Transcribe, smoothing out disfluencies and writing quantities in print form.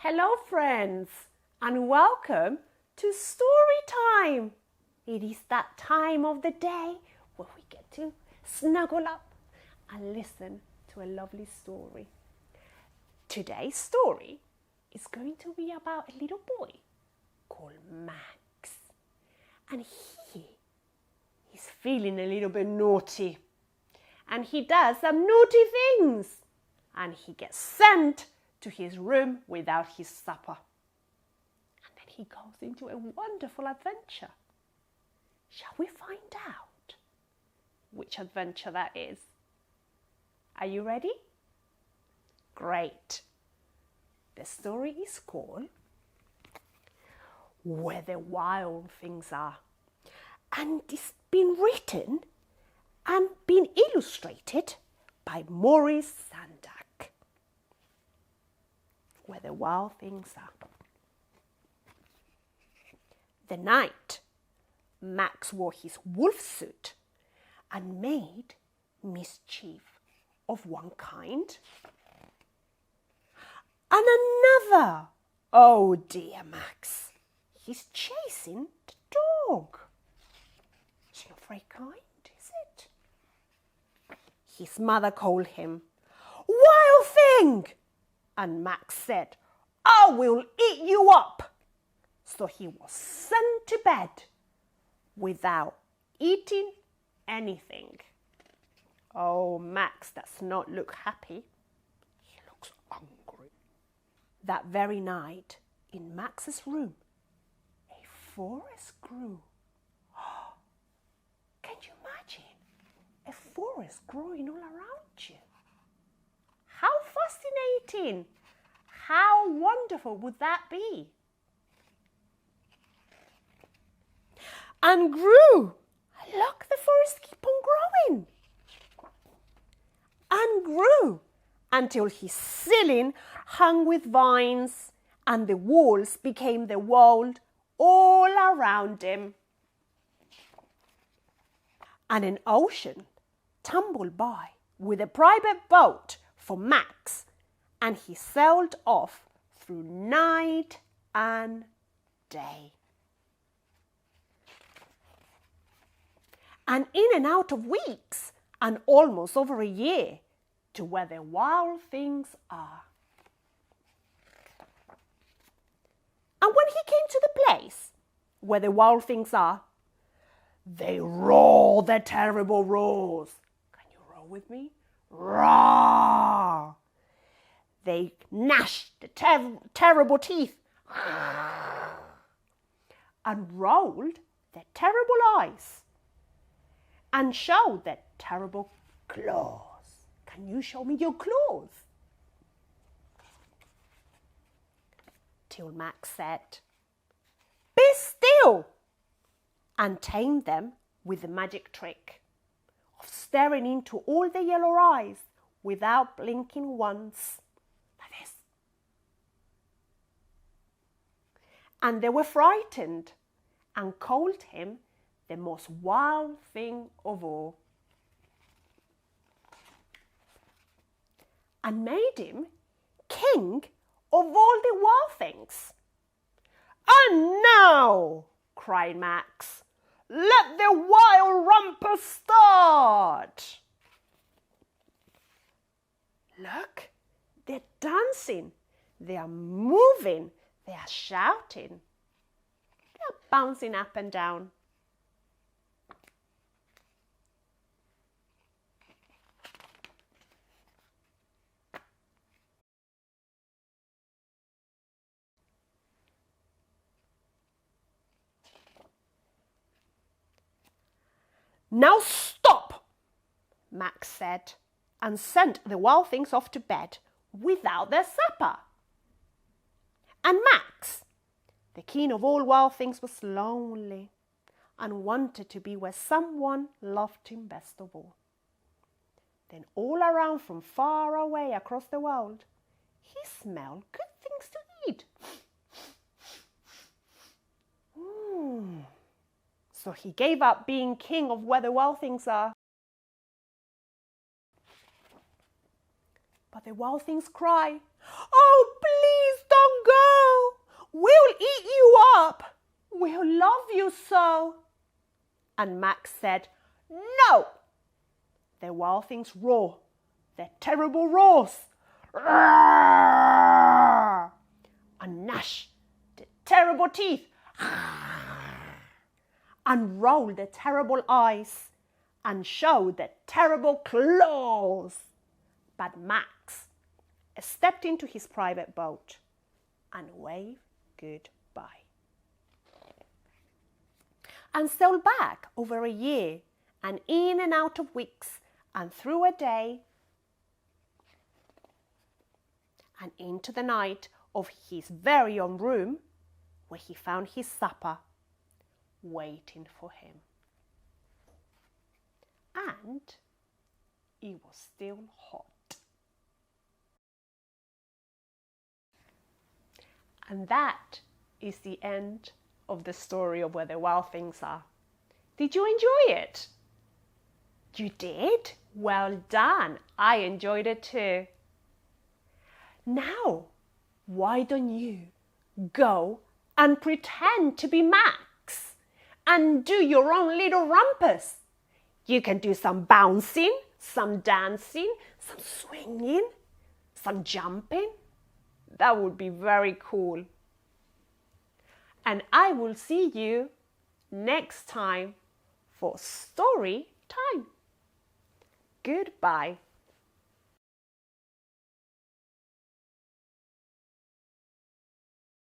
Hello friends and welcome to story time. It is that time of the day where we get to snuggle up and listen to a lovely story. Today's story is going to be about a little boy called Max, and he's feeling a little bit naughty, and he does some naughty things, and he gets sent to his room without his supper. And then he goes into a wonderful adventure. Shall we find out which adventure that is? Are you ready? Great. The story is called Where the Wild Things Are, and it's been written and been illustrated by Maurice Sandak. Where the Wild Things Are. The night Max wore his wolf suit and made mischief of one kind and another. Oh dear, Max, he's chasing the dog. It's not very kind, is it? His mother called him, "Wild thing!" And Max said, "I will eat you up." So he was sent to bed without eating anything. Oh, Max does not look happy. He looks hungry. That very night, in Max's room, a forest grew. Can you imagine a forest growing all around you? How fascinating! How wonderful would that be? And grew. Look, the forest keep on growing. And grew until his ceiling hung with vines and the walls became the world all around him. And an ocean tumbled by with a private boat for Max, and he sailed off through night and day. And in and out of weeks, and almost over a year, to where the wild things are. And when he came to the place where the wild things are, they roar their terrible roars. Can you roar with me? Roar! They gnash the terrible teeth and rolled their terrible eyes and showed their terrible claws. Can you show me your claws? Till Max said, "Be still," and tamed them with the magic trick of staring into all the yellow eyes without blinking once, like this. And they were frightened and called him the most wild thing of all, and made him king of all the wild things. "And now," cried Max, "let the Wild Rumps start." Look, they're dancing, they are moving, they are shouting, they are bouncing up and down. "Now stop," Max said, and sent the wild things off to bed without their supper. And Max, the king of all wild things, was lonely and wanted to be where someone loved him best of all. Then all around from far away across the world, he smelled good things to eat. So he gave up being king of where the wild things are. But the wild things cry, "Oh, please don't go! We'll eat you up. We'll love you so. And Max said, no. The wild things roar, their terrible roars. And gnash the terrible teeth. And roll the terrible eyes. And show the terrible claws. But Max stepped into his private boat and waved goodbye. And sailed back over a year, and in and out of weeks, and through a day, and into the night of his very own room, where he found his supper waiting for him. And it was still hot. And that is the end of the story of where the wild things are. Did you enjoy it? You did? Well done. I enjoyed it too. Now, why don't you go and pretend to be Max and do your own little rumpus? You can do some bouncing, some dancing, some swinging, some jumping. That would be very cool. And I will see you next time for story time. Goodbye.